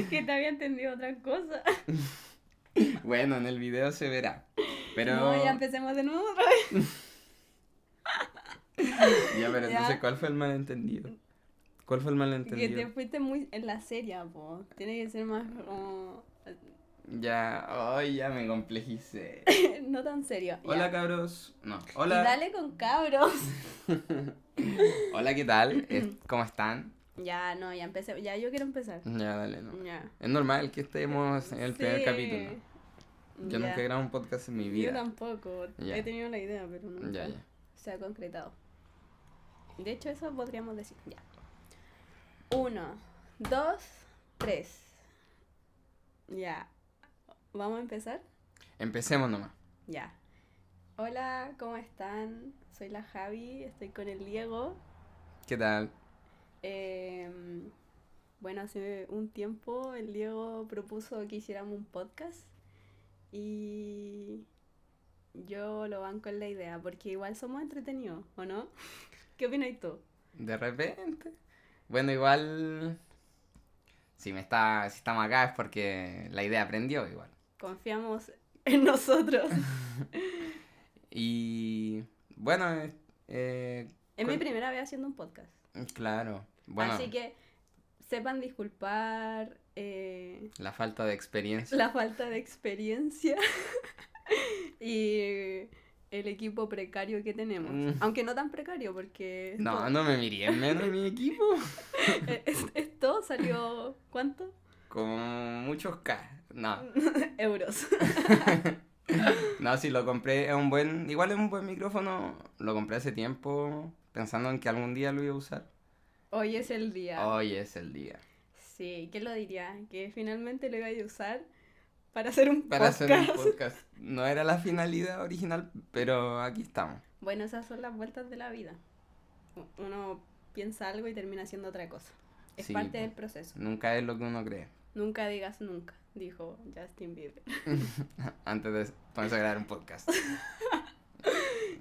Que te había entendido otra cosa. Bueno, en el video se verá. Pero... No, ya empecemos de nuevo otra vez. Ya, pero entonces, Ya. ¿cuál fue el malentendido? ¿Cuál fue el Que malentendido? te fuiste muy en la serie, po. Tiene que ser más como... Ya, ay, ya me complejicé. No tan serio. Hola, Ya. cabros. No, Y hola. dale con cabros. Hola, ¿qué tal? ¿Cómo están? Ya, no, ya empecé. Ya, yo quiero empezar. Ya, dale, no. Ya. Es normal que estemos en el primer capítulo. Sí. Yo nunca he Ya. grabado un podcast en mi Yo vida. tampoco. Ya. He tenido la idea, pero nunca Ya, ya. se ha concretado. De hecho, eso podríamos decir. Ya. 1, 2, 3. Ya. ¿Vamos a empezar? Empecemos nomás. Ya. Hola, ¿cómo están? Soy la Javi, estoy con el Diego. ¿Qué tal? Bueno, hace un tiempo el Diego propuso que hiciéramos un podcast y yo lo banco en la idea porque igual somos entretenidos, ¿o no? ¿Qué opinas tú? De repente. Bueno, igual. Si estamos acá es porque la idea aprendió igual. Confiamos en nosotros. Y. Bueno, Es mi primera vez haciendo un podcast. claro. Bueno, Así que sepan disculpar la falta de experiencia. la falta de experiencia y el equipo precario que tenemos. Aunque no tan precario porque No, no me miré en menos mi equipo. esto salió ¿cuánto? Como muchos K. No. Euros. No, si lo compré, igual es un buen micrófono, lo compré hace tiempo pensando en que algún día lo iba a usar. Hoy es el día. Hoy es el día. Sí, ¿quién lo diría? Que finalmente lo iba a usar para hacer un Para podcast. hacer un podcast. No era la finalidad original, pero aquí estamos. Bueno, esas son las vueltas de la vida. Uno piensa algo y termina haciendo otra cosa. Es Sí, parte del proceso. nunca es lo que uno cree. Nunca digas nunca, dijo Justin Bieber. Antes de ponerse a grabar un podcast.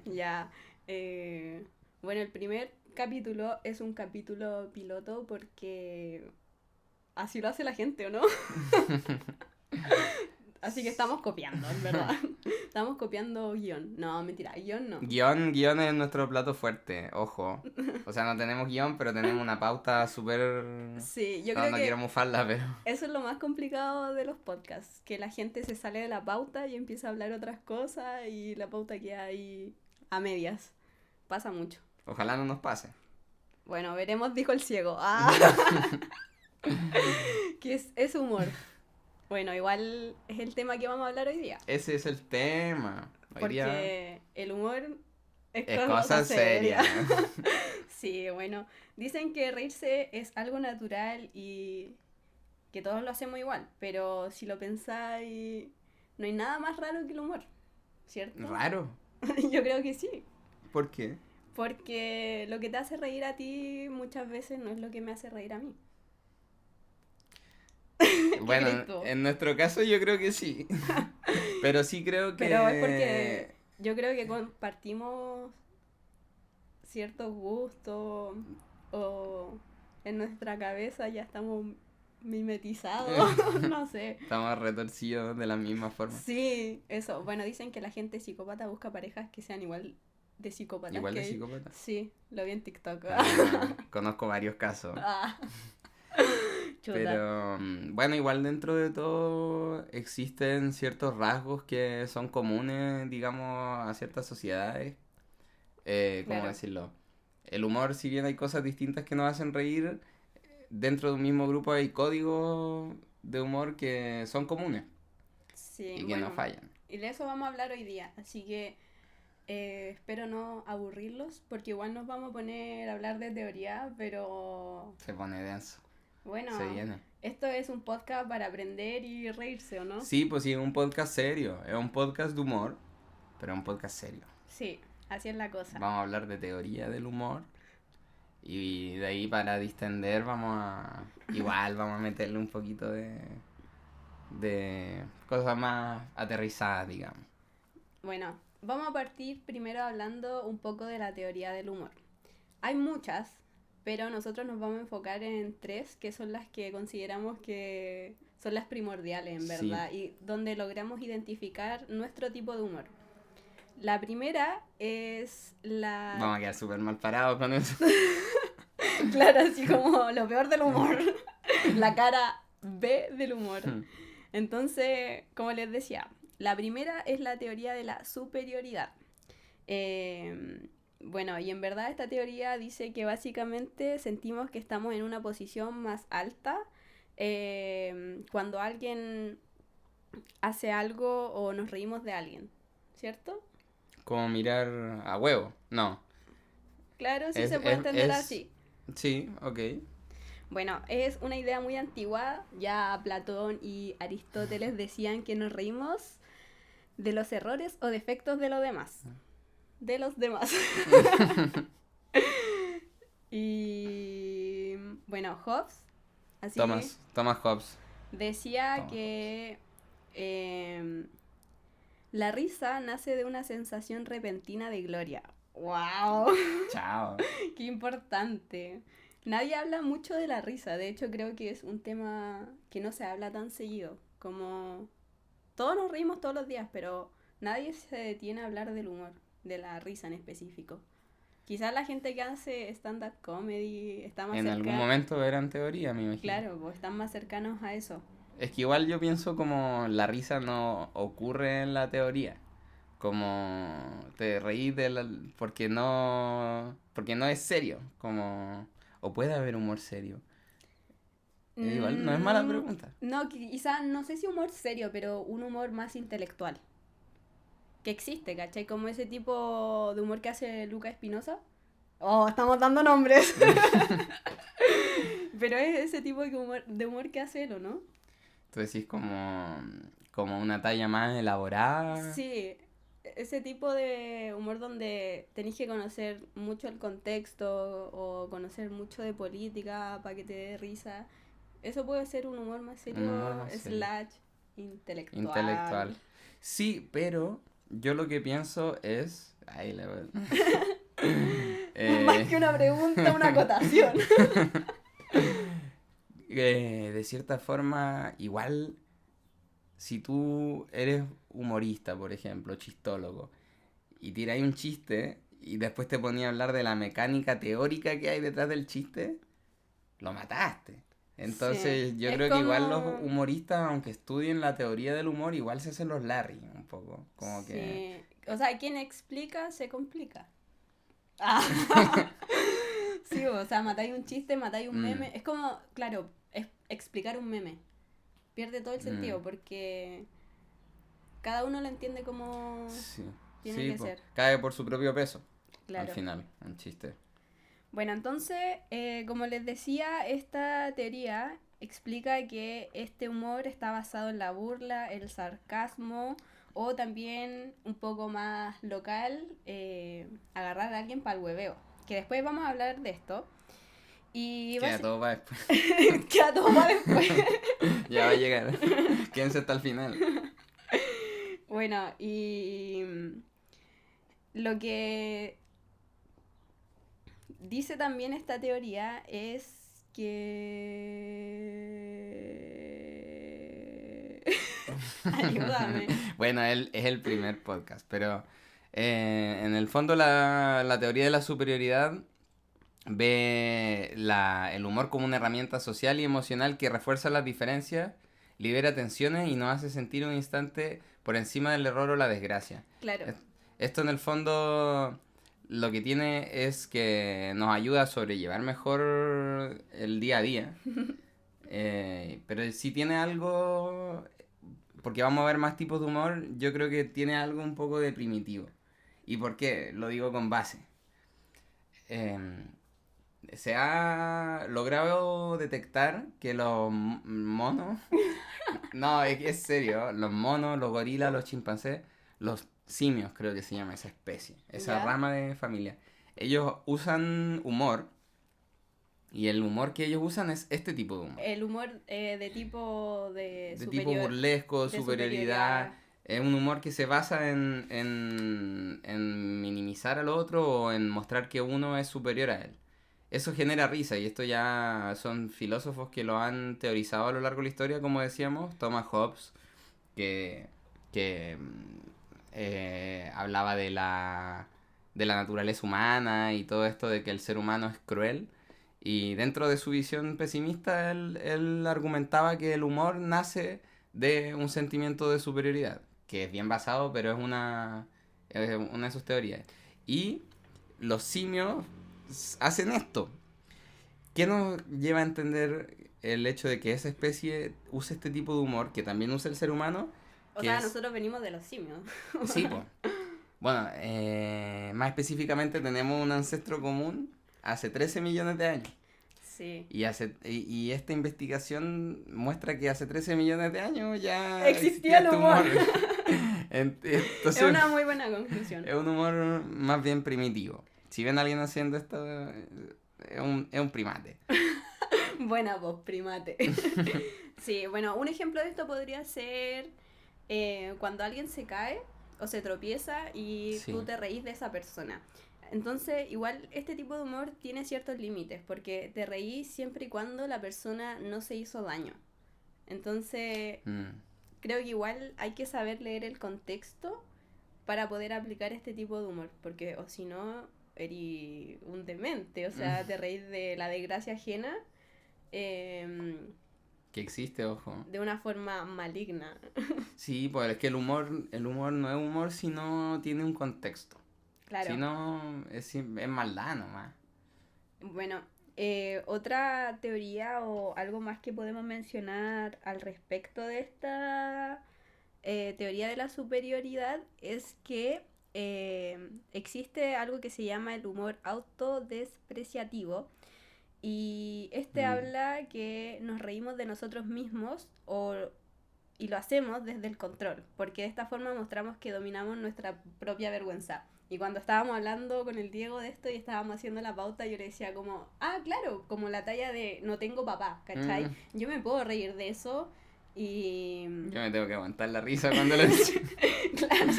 Ya. Bueno, el primer capítulo es un capítulo piloto porque así lo hace la gente, ¿o no? Así que estamos copiando, en verdad. Estamos copiando guión. No, mentira, guión no. Guión es nuestro plato fuerte, ojo. O sea, no tenemos guión, pero tenemos una pauta súper... Sí, yo No, creo no que quiero mufarla, pero... eso es lo más complicado de los podcasts, que la gente se sale de la pauta y empieza a hablar otras cosas y la pauta queda ahí a medias. Pasa mucho. Ojalá no nos pase. Bueno, veremos, dijo el ciego. Ah. Que es humor. Bueno, igual es el tema que vamos a hablar hoy día. Ese es el tema. Hoy día Porque el humor es es cosa cosa seria. Sí, bueno, dicen que reírse es algo natural y que todos lo hacemos igual, pero si lo pensáis, no hay nada más raro que el humor, ¿cierto? Raro. Yo creo que sí, ¿Por qué? porque lo que te hace reír a ti muchas veces no es lo que me hace reír a mí. Bueno, crees tú? en nuestro caso yo creo que sí. Pero sí creo que... Pero es porque yo creo que compartimos ciertos gustos o en nuestra cabeza ya estamos mimetizados, no sé. Estamos retorcidos de la misma forma. Sí, eso. Bueno, dicen que la gente psicópata busca parejas que sean igual de psicópatas Igual que de él. psicópata. Sí, lo vi en TikTok. Conozco varios casos. Ah, chuta. Pero bueno, igual dentro de todo existen ciertos rasgos que son comunes, digamos, a ciertas sociedades. ¿Cómo Claro. decirlo? El humor, si bien hay cosas distintas que nos hacen reír, dentro de un mismo grupo hay códigos de humor que son comunes Sí, y que bueno. no fallan. Y de eso vamos a hablar hoy día. Así que espero no aburrirlos, porque igual nos vamos a poner a hablar de teoría, pero Se pone denso, bueno, se viene. esto es un podcast para aprender y reírse, ¿o no? Sí, pues sí, es un podcast serio, es un podcast de humor, pero es un podcast serio. Sí, así es la cosa. Vamos a hablar de teoría del humor. Y de ahí para distender igual vamos a meterle un poquito de cosas más aterrizadas, digamos. Bueno, vamos a partir primero hablando un poco de la teoría del humor. Hay muchas, pero nosotros nos vamos a enfocar en 3, que son las que consideramos que son las primordiales, en Sí. verdad, y donde logramos identificar nuestro tipo de humor. La primera es la... Vamos a quedar súper mal parados con eso. Claro, así como lo peor del humor. La cara B del humor. Entonces, como les decía, la primera es la teoría de la superioridad. Bueno, y en verdad esta teoría dice que básicamente sentimos que estamos en una posición más alta cuando alguien hace algo o nos reímos de alguien, ¿cierto? Como mirar a huevo. No. Claro, sí se puede entender es... así. Sí, ok. Bueno, es una idea muy antigua, ya Platón y Aristóteles decían que nos reímos de los errores o defectos de los demás. De los demás. Y bueno, Hobbes, así Thomas Hobbes. decía Thomas que la risa nace de una sensación repentina de gloria. ¡Wow! Chao. ¡Qué importante! Nadie habla mucho de la risa, de hecho creo que es un tema que no se habla tan seguido, como todos nos reímos todos los días, pero nadie se detiene a hablar del humor, de la risa en específico. Quizás la gente que hace stand-up comedy está más En cerca... algún momento eran teoría, me imagino. Claro, pues están más cercanos a eso. Es que igual yo pienso como la risa no ocurre en la teoría. Como te reís porque no es serio. Como... O puede haber humor serio. Igual, no es mala pregunta. No, quizás, no sé si humor serio, pero un humor más intelectual. Que existe, ¿cachai? Como ese tipo de humor que hace Luca Espinosa. Oh, estamos dando nombres. Pero es ese tipo de humor que hace él, ¿o no? Tú decís como una talla más elaborada. Sí, ese tipo de humor donde tenéis que conocer mucho el contexto o conocer mucho de política para que te dé risa. Eso puede ser un humor más serio, slash intelectual. Intelectual. Sí, pero yo lo que pienso es... Ay, Más que una pregunta, una acotación. De cierta forma, igual, si tú eres humorista, por ejemplo, chistólogo, y tiráis un chiste y después te ponías a hablar de la mecánica teórica que hay detrás del chiste, lo mataste. Entonces Sí, yo es creo que igual los como... humoristas, aunque estudien la teoría del humor, igual se hacen los Larry un poco. Como Sí, que... o sea, quien explica se complica. Ah. Sí, o sea, matáis un chiste, matáis un meme. Es como, claro, es explicar un meme. Pierde todo el sentido porque cada uno lo entiende como Sí, tiene sí, que ser. cae por su propio peso. Claro. Al final, un chiste. Bueno, entonces, como les decía, esta teoría explica que este humor está basado en la burla, el sarcasmo o también un poco más local, agarrar a alguien para el hueveo. Que después vamos a hablar de esto. Y Queda todo para después. Queda todo para después. Ya va a llegar. Quédense hasta el final. Bueno, y lo que dice también esta teoría es que... Ayúdame. Bueno, él es el primer podcast, pero en el fondo la teoría de la superioridad ve el humor como una herramienta social y emocional que refuerza las diferencias, libera tensiones y nos hace sentir un instante por encima del error o la desgracia. Claro. Esto en el fondo lo que tiene es que nos ayuda a sobrellevar mejor el día a día. Pero si tiene algo, porque vamos a ver más tipos de humor, yo creo que tiene algo un poco de primitivo. ¿Y por qué? Lo digo con base. Se ha logrado detectar que los monos, no, es serio, los monos, los gorilas, los chimpancés, los simios creo que se llama esa especie, esa ¿Ya? rama de familia, ellos usan humor y el humor que ellos usan es este tipo de humor. El humor de tipo de Tipo burlesco, de superioridad. Es un humor que se basa en minimizar al otro o en mostrar que uno es superior a él. eso genera risa, y esto ya son filósofos que lo han teorizado a lo largo de la historia, como decíamos. Thomas Hobbes, que, que hablaba de la naturaleza humana y todo esto de que el ser humano es cruel. Y dentro de su visión pesimista, él argumentaba que el humor nace de un sentimiento de superioridad, que es bien basado, pero es una de sus teorías. Y los simios hacen esto. ¿Qué nos lleva a entender el hecho de que esa especie use este tipo de humor, que también usa el ser humano? O sea, nosotros venimos de los simios. Sí, pues. Bueno, más específicamente tenemos un ancestro común hace 13 millones de años. Sí. Y esta investigación muestra que hace 13 millones de años ya existía el este humor. Entonces, Es una muy buena conclusión. es un humor más bien primitivo. Si ven a alguien haciendo esto, es un primate. Buena voz, primate. Sí, bueno, un ejemplo de esto podría ser cuando alguien se cae o se tropieza y Sí. tú te reís de esa persona. Entonces, igual este tipo de humor tiene ciertos límites, porque te reís siempre y cuando la persona no se hizo daño. Entonces, creo que igual hay que saber leer el contexto para poder aplicar este tipo de humor, porque o si no, eres un demente, o sea, te reís de la desgracia ajena Que existe, ojo. de una forma maligna. Sí, pues es que el humor no es humor si no tiene un contexto. Claro. Si no, es maldad nomás. Bueno, otra teoría o algo más que podemos mencionar al respecto de esta teoría de la superioridad es que existe algo que se llama el humor autodespreciativo, y habla que nos reímos de nosotros mismos y lo hacemos desde el control, porque de esta forma mostramos que dominamos nuestra propia vergüenza. Y cuando estábamos hablando con el Diego de esto y estábamos haciendo la pauta, yo le decía como, claro, como la talla de no tengo papá, ¿cachai? Yo me puedo reír de eso y... Yo me tengo que aguantar la risa cuando lo digo. Claro.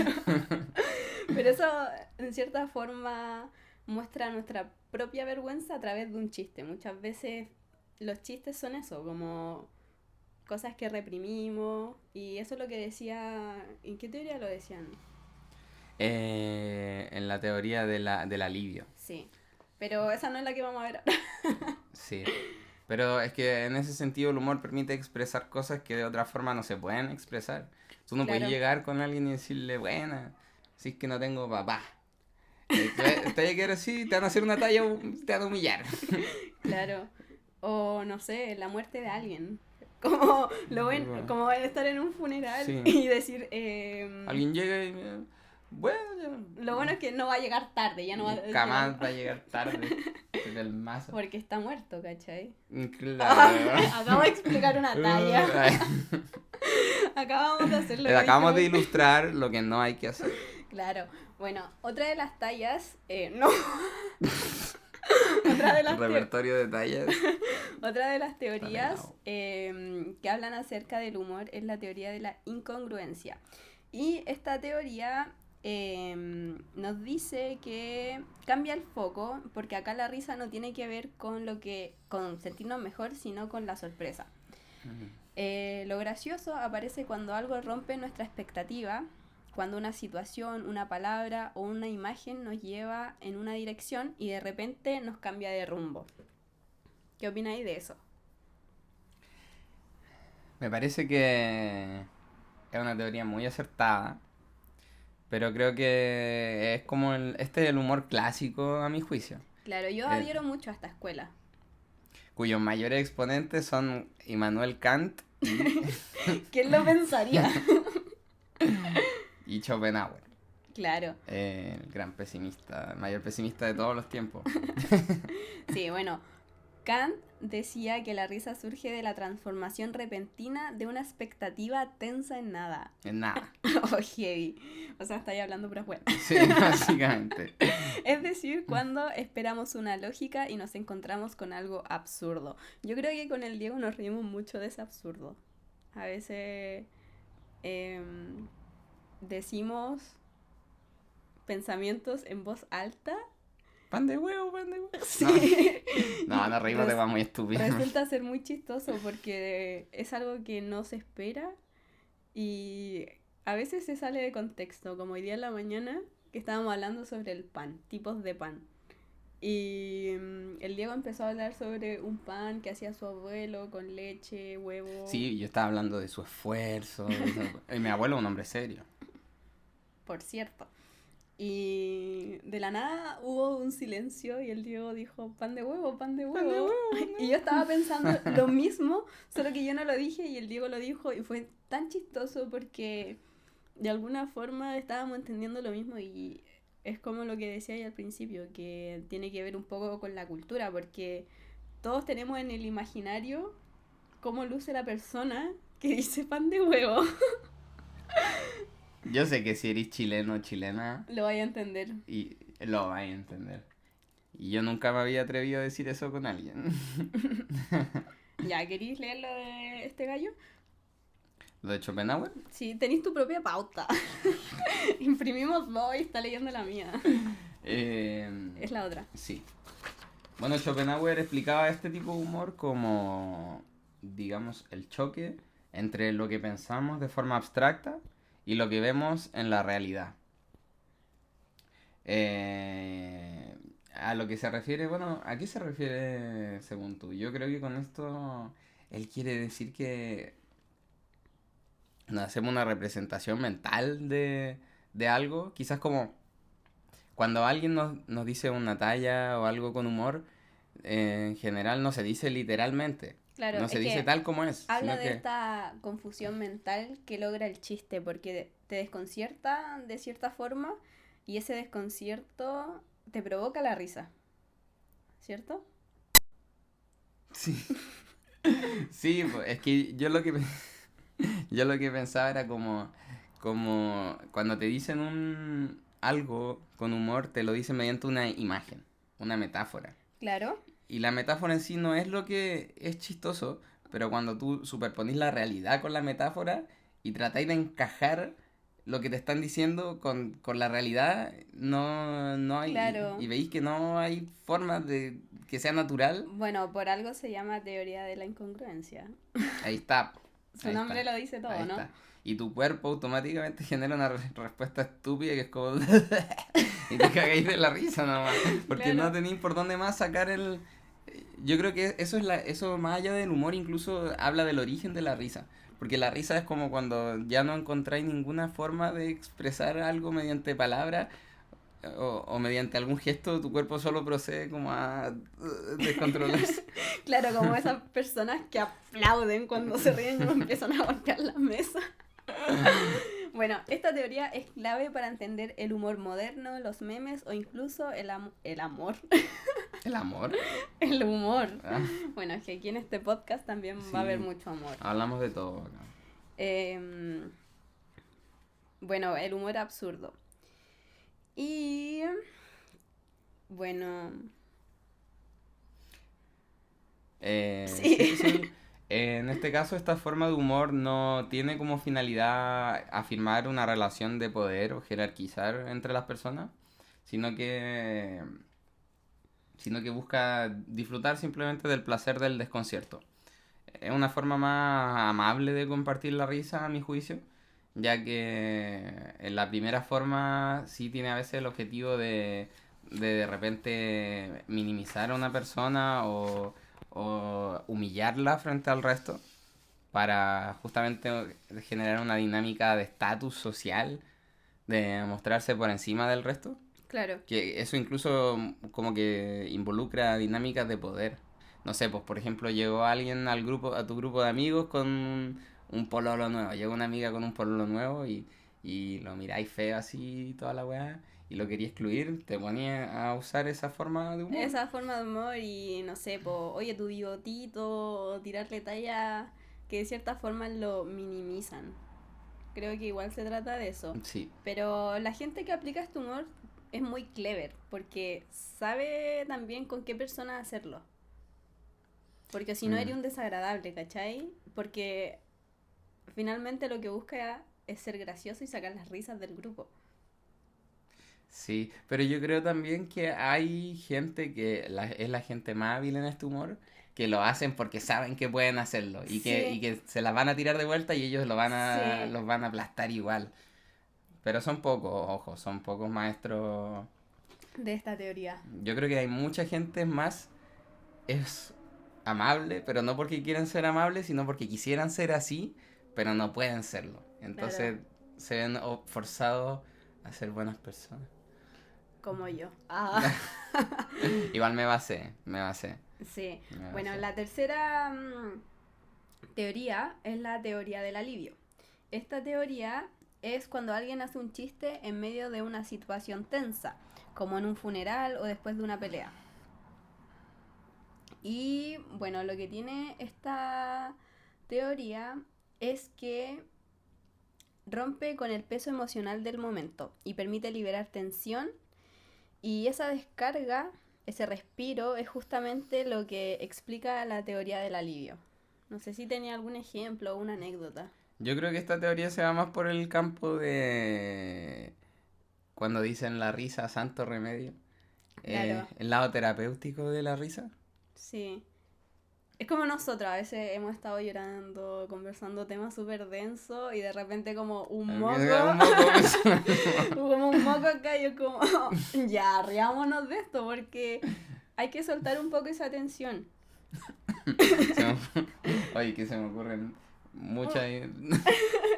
Pero eso, en cierta forma, muestra nuestra propia vergüenza a través de un chiste. Muchas veces los chistes son eso, como cosas que reprimimos, y eso es lo que decía... ¿En qué teoría lo decían? En la teoría del alivio. Sí, pero esa no es la que vamos a ver ahora. Sí. Pero es que en ese sentido el humor permite expresar cosas que de otra forma no se pueden expresar. Tú no Claro. puedes llegar con alguien y decirle, buena, si es que no tengo papá. Te quiero así, te van a hacer una talla, te van a humillar. Claro. O no sé, la muerte de alguien. Como como estar en un funeral, Sí. y decir... Alguien llega y... Bueno, ya... Lo bueno es que no va a llegar tarde, ya no va a... Jamás va a llegar tarde. Es el mazo. Porque está muerto, ¿cachai? Claro. Acabo de explicar una talla. Acabamos de hacerlo. Acabamos de ilustrar lo que no hay que hacer. Claro. Bueno, otra de las tallas... no. Otra de las Repertorio de tallas. Otra de las teorías que hablan acerca del humor es la teoría de la incongruencia. Y esta teoría nos dice que cambia el foco, porque acá la risa no tiene que ver con sentirnos mejor, sino con la sorpresa. Lo gracioso aparece cuando algo rompe nuestra expectativa, cuando una situación, una palabra o una imagen nos lleva en una dirección y de repente nos cambia de rumbo. ¿Qué opináis de eso? Me parece que es una teoría muy acertada, pero creo que es como este es el humor clásico a mi juicio, Claro, yo adhiero mucho a esta escuela. cuyos mayores exponentes son Immanuel Kant ¿Quién lo pensaría? y Schopenhauer, Claro. el gran pesimista, el mayor pesimista de todos los tiempos. Sí, bueno, Kant decía que la risa surge de la transformación repentina de una expectativa tensa en nada. En nada. Oh, heavy. O sea, estáis hablando puras weas. Sí, básicamente. Es decir, cuando esperamos una lógica y nos encontramos con algo absurdo. Yo creo que con el Diego nos reímos mucho de ese absurdo. A veces decimos pensamientos en voz alta pan de huevo, pan de huevo. Sí. No, nos reímos de va muy estúpido. Resulta ser muy chistoso porque es algo que no se espera y a veces se sale de contexto, como hoy día en la mañana que estábamos hablando sobre el pan, tipos de pan. Y el Diego empezó a hablar sobre un pan que hacía su abuelo con leche, huevo. Sí, yo estaba hablando de su esfuerzo. Mi abuelo es un hombre serio. Por cierto. Y de la nada hubo un silencio y el Diego dijo, pan de huevo, pan de huevo. Pan de huevo, Y yo estaba pensando lo mismo, solo que yo no lo dije y el Diego lo dijo y fue tan chistoso porque de alguna forma estábamos entendiendo lo mismo y es como lo que decía ahí al principio, que tiene que ver un poco con la cultura, porque todos tenemos en el imaginario cómo luce la persona que dice pan de huevo. Yo sé que si eres chileno o chilena, Lo vaya a entender. y lo vais a entender. Y yo nunca me había atrevido a decir eso con alguien. Ya, ¿queréis leer lo de este gallo? ¿Lo de Schopenhauer? Sí, tenéis tu propia pauta. Imprimimos dos y está leyendo la mía. Es la otra. Sí. Bueno, Schopenhauer explicaba este tipo de humor como, digamos, el choque entre lo que pensamos de forma abstracta y lo que vemos en la realidad. A lo que se refiere, bueno, ¿a qué se refiere según tú? Yo creo que con esto él quiere decir que nos hacemos una representación mental de algo, quizás como cuando alguien nos dice una talla o algo con humor, en general no se dice literalmente, Claro, no se es dice que tal como es, habla sino de que esta confusión mental que logra el chiste, porque te desconcierta de cierta forma y ese desconcierto te provoca la risa. ¿Cierto? sí, sí, pues, es que yo lo que pensaba era como cuando te dicen algo con humor, te lo dicen mediante una imagen, una metáfora. Claro. Y la metáfora en sí no es lo que es chistoso, pero cuando tú superponís la realidad con la metáfora y tratáis de encajar lo que te están diciendo con la realidad, no hay, Claro. y veis que no hay forma de que sea natural, Bueno, por algo se llama teoría de la incongruencia. ahí está, Su ahí nombre está, lo dice todo, ahí ¿no? está. Y tu cuerpo automáticamente genera una respuesta estúpida que es como... y te cagáis de la risa nomás. Porque no Claro. tenéis por dónde más sacar el... Yo creo que eso eso más allá del humor incluso habla del origen de la risa. Porque la risa es como cuando ya no encontráis ninguna forma de expresar algo mediante palabras o mediante algún gesto, tu cuerpo solo procede como a descontrolarse. Claro, como esas personas que aplauden cuando se ríen y empiezan a golpear la mesa. Bueno, esta teoría es clave para entender el humor moderno, los memes o incluso el amor. ¿El amor? El humor. Ah, Bueno, es que aquí en este podcast también va a haber sí, mucho amor. hablamos de todo acá. Em, bueno, el humor absurdo. Y bueno, sí. Sí, sí. En este caso, esta forma de humor no tiene como finalidad afirmar una relación de poder o jerarquizar entre las personas, sino que, sino que busca disfrutar simplemente del placer del desconcierto. Es una forma más amable de compartir la risa, a mi juicio, ya que en la primera forma sí tiene a veces el objetivo de repente minimizar a una persona o humillarla frente al resto para justamente generar una dinámica de estatus social, de mostrarse por encima del resto. Claro. Que eso incluso como que involucra dinámicas de poder. No sé, pues por ejemplo llegó alguien al grupo, a tu grupo de amigos con un pololo nuevo. Llegó una amiga con un pololo nuevo y lo miráis feo así toda la weá y lo quería excluir, te ponía a usar esa forma de humor. Esa forma de humor y no sé, oye, tu bigotito, o tirarle talla que de cierta forma lo minimizan. Creo que igual se trata de eso. Sí, Pero la gente que aplica este humor es muy clever porque sabe también con qué persona hacerlo. Porque si no eres un desagradable, ¿cachai? Porque finalmente lo que busca es ser gracioso y sacar las risas del grupo. Sí, pero yo creo también que hay gente que es la gente más hábil en este humor, que lo hacen porque saben que pueden hacerlo y Sí, que se las van a tirar de vuelta y ellos sí, los van a aplastar igual. Pero son pocos, ojo, son pocos maestros. de esta teoría. Yo creo que hay mucha gente más es amable, pero no porque quieran ser amables, sino porque quisieran ser así, pero no pueden serlo. Claro, Entonces se ven forzados a ser buenas personas. como yo. Ah, Igual me basé, me basé, sí. me Bueno, basé. la tercera teoría es la teoría del alivio. Esta teoría es cuando alguien hace un chiste en medio de una situación tensa, como en un funeral o después de una pelea. Y bueno, lo que tiene esta teoría es que rompe con el peso emocional del momento y permite liberar tensión, y esa descarga, ese respiro, es justamente lo que explica la teoría del alivio. No sé si tenía algún ejemplo o una anécdota. Yo creo que esta teoría se va más por el campo de cuando dicen la risa, santo remedio. Claro, El lado terapéutico de la risa. sí. Es como nosotros, a veces hemos estado llorando, conversando temas súper densos y de repente como un Aunque moco, sea un poco como un moco acá y yo como, ya, riámonos de esto porque hay que soltar un poco esa tensión. Oye, que se me ocurren muchas.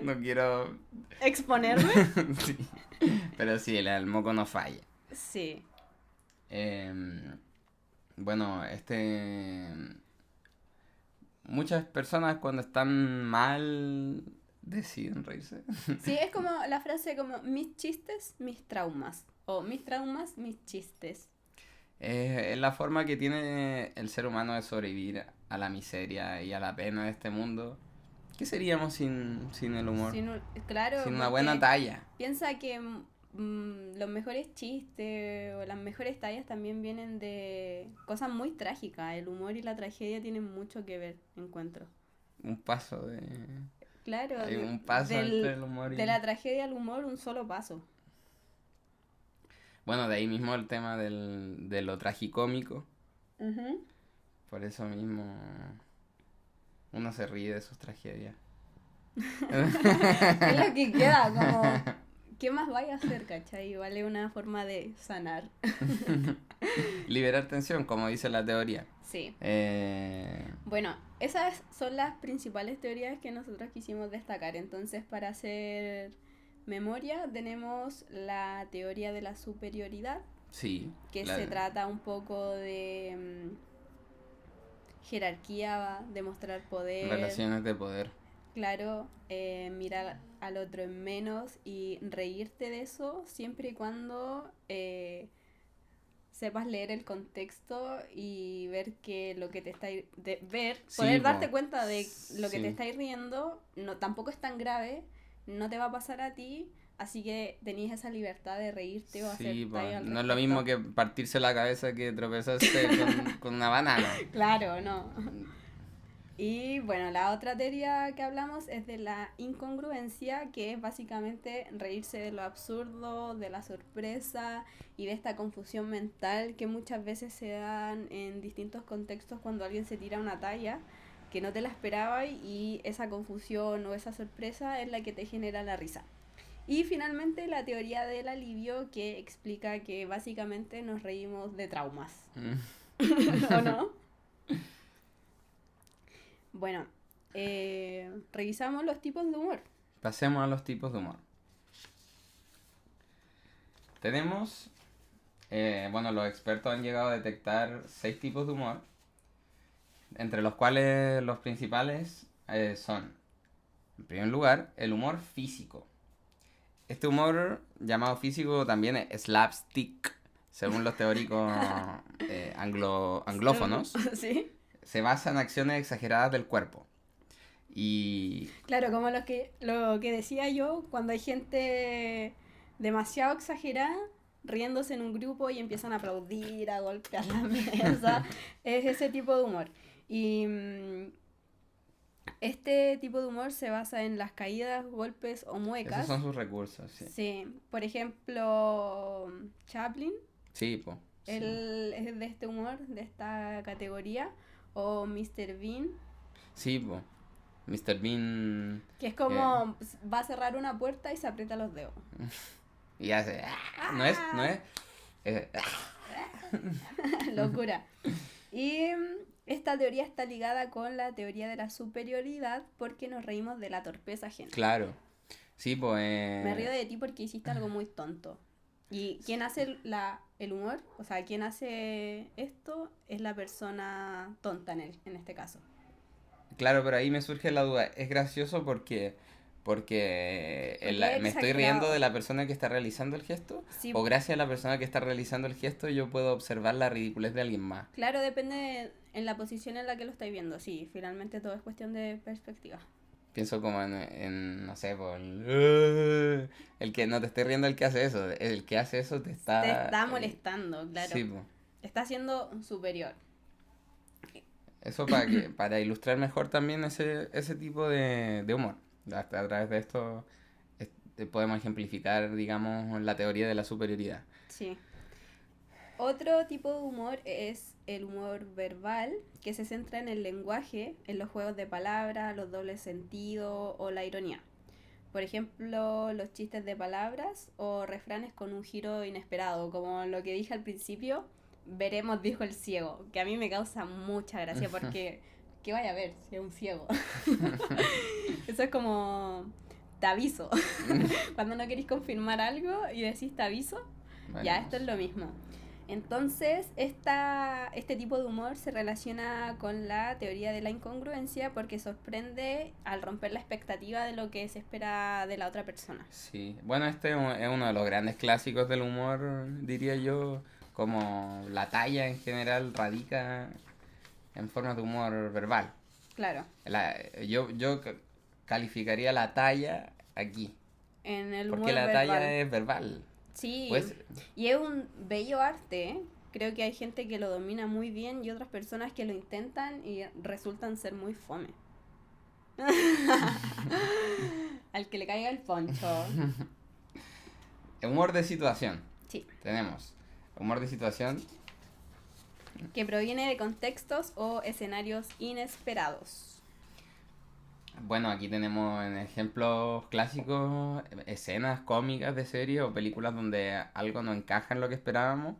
No quiero. ¿Exponerme? Sí. Pero sí, el moco no falla. Sí, Em, bueno, muchas personas cuando están mal deciden reírse. sí, es como la frase como mis chistes, mis traumas. O mis traumas, mis chistes. Es la forma que tiene el ser humano de sobrevivir a la miseria y a la pena de este mundo. ¿Qué seríamos sin el humor? Claro, Sin una buena porque talla. piensa que los mejores chistes o las mejores tallas también vienen de cosas muy trágicas. El humor y la tragedia tienen mucho que ver, encuentro. Un paso de... Claro, Hay un paso entre el humor de y... la tragedia al humor un solo paso. Bueno, de ahí mismo el tema de lo tragicómico. Ujú. Por eso mismo uno se ríe de sus tragedias. Es lo que queda, como, ¿qué más vaya a hacer, cachai? Igual es una forma de sanar. Liberar tensión, como dice la teoría. Sí. Eh, Bueno, esas son las principales teorías que nosotros quisimos destacar. Entonces, para hacer memoria, tenemos la teoría de la superioridad, sí, que se trata un poco de jerarquía, demostrar poder, relaciones de poder. claro, mirar al otro en menos y reírte de eso siempre y cuando sepas leer el contexto y ver que lo que te está Sí, poder po. darte cuenta de lo que te Sí. estáis riendo no tampoco es tan grave, no te va a pasar a ti, así que tenéis esa libertad de reírte o hacer Sí, po. talla al No es lo mismo respecto. que partirse la cabeza que tropezarse con una banana. Claro, no. Y bueno, la otra teoría que hablamos es de la incongruencia, que es básicamente reírse de lo absurdo, de la sorpresa y de esta confusión mental que muchas veces se dan en distintos contextos cuando alguien se tira una talla que no te la esperaba, y esa confusión o esa sorpresa es la que te genera la risa. Y finalmente la teoría del alivio, que explica que básicamente nos reímos de traumas. ¿O no? Bueno, revisamos los tipos de humor. Pasemos a los tipos de humor. Tenemos, bueno, los expertos han llegado a detectar 6 tipos de humor, entre los cuales los principales son, en primer lugar, el humor físico. Este humor llamado físico también es slapstick, según los teóricos anglófonos, Sí. se basa en acciones exageradas del cuerpo. Y Claro, como lo que decía yo, cuando hay gente demasiado exagerada, riéndose en un grupo y empiezan a aplaudir, a golpear la mesa, es ese tipo de humor. Y Este tipo de humor se basa en las caídas, golpes o Esos muecas. son sus recursos, sí. Sí, por ejemplo, Chaplin, Sí, pues. Sí. él es de este humor, de esta categoría, o Mr. Bean, Sí, pues. Mr. Bean. que es eh, como va a cerrar una puerta y se aprieta los dedos. y hace. No es. No es. eh, Locura. Y esta teoría está ligada con la teoría de la superioridad porque nos reímos de la torpeza ajena. claro. Sí, pues. Me río de ti porque hiciste algo muy tonto. Y quien hace el humor, o sea, quien hace esto es la persona tonta en este caso. Claro, pero ahí me surge la duda. ¿Es gracioso porque Porque es me estoy riendo de exagerado. la persona que está realizando el gesto? Sí, ¿O gracias a la persona que está realizando el gesto yo puedo observar la ridiculez de alguien más? claro, depende en la posición en la que lo estáis viendo. Sí, finalmente todo es cuestión de perspectiva. Pienso como no sé, por el que no te esté riendo el que hace eso. El que hace eso te Te está... está molestando, claro. sí, pues. Está siendo superior. Eso para ilustrar mejor también ese tipo de humor. Hasta a través de esto podemos ejemplificar, digamos, la teoría de la superioridad. Sí. Otro tipo de humor es el humor verbal, que se centra en el lenguaje, en los juegos de palabras, los dobles sentidos o la ironía. Por ejemplo, los chistes de palabras o refranes con un giro inesperado, como lo que dije al principio, veremos, dijo el ciego, que a mí me causa mucha gracia porque, ¿qué vaya a ver si es un ciego? Eso es como, te aviso. Cuando no queréis confirmar algo y decís te aviso, ya, Bueno, esto es lo mismo. Entonces, este tipo de humor se relaciona con la teoría de la incongruencia porque sorprende al romper la expectativa de lo que se espera de la otra persona. sí. Bueno, este es uno de los grandes clásicos del humor, diría yo. Como la talla en general radica en formas de humor verbal. Claro, Yo calificaría la talla aquí. en el Porque humor la verbal. talla es verbal. Sí, Pues, y es un bello arte, ¿eh? Creo que hay gente que lo domina muy bien y otras personas que lo intentan y resultan ser muy fome. Al que le caiga el poncho. humor de situación. Sí, Tenemos humor de situación. que proviene de contextos o escenarios inesperados. Bueno, aquí tenemos en ejemplos clásicos escenas cómicas de series o películas donde algo no encaja en lo que esperábamos.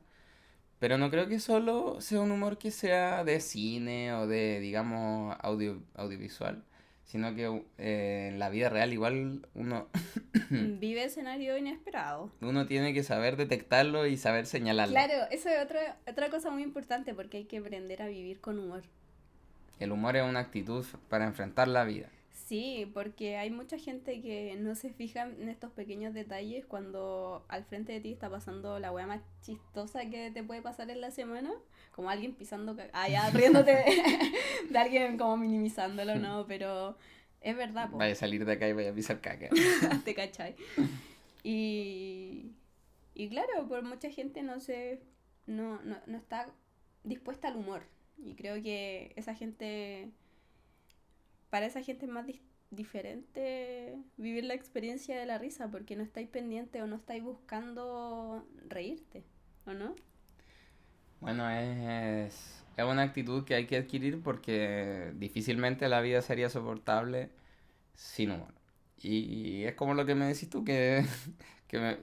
Pero no creo que solo sea un humor que sea de cine o de, digamos, audiovisual, sino que en la vida real igual Vive escenario inesperado. uno tiene que saber detectarlo y saber señalarlo. Claro, eso es otra cosa muy importante porque hay que aprender a vivir con humor. El humor es una actitud para enfrentar la vida. Sí, porque hay mucha gente que no se fija en estos pequeños detalles cuando al frente de ti está pasando la wea más chistosa que te puede pasar en la semana, como alguien pisando ya riéndote de alguien como minimizándolo, ¿no? Pero es verdad, po. Vaya a salir de acá y vaya a pisar caca. ¿Te cachai? Y, y claro, por mucha gente no está dispuesta al humor. Y creo que para esa gente es más diferente vivir la experiencia de la risa porque no estáis pendiente o no estáis buscando reírte, ¿o no? Bueno, es una actitud que hay que adquirir porque difícilmente la vida sería soportable sin humor. Y es como lo que me decís tú, que me,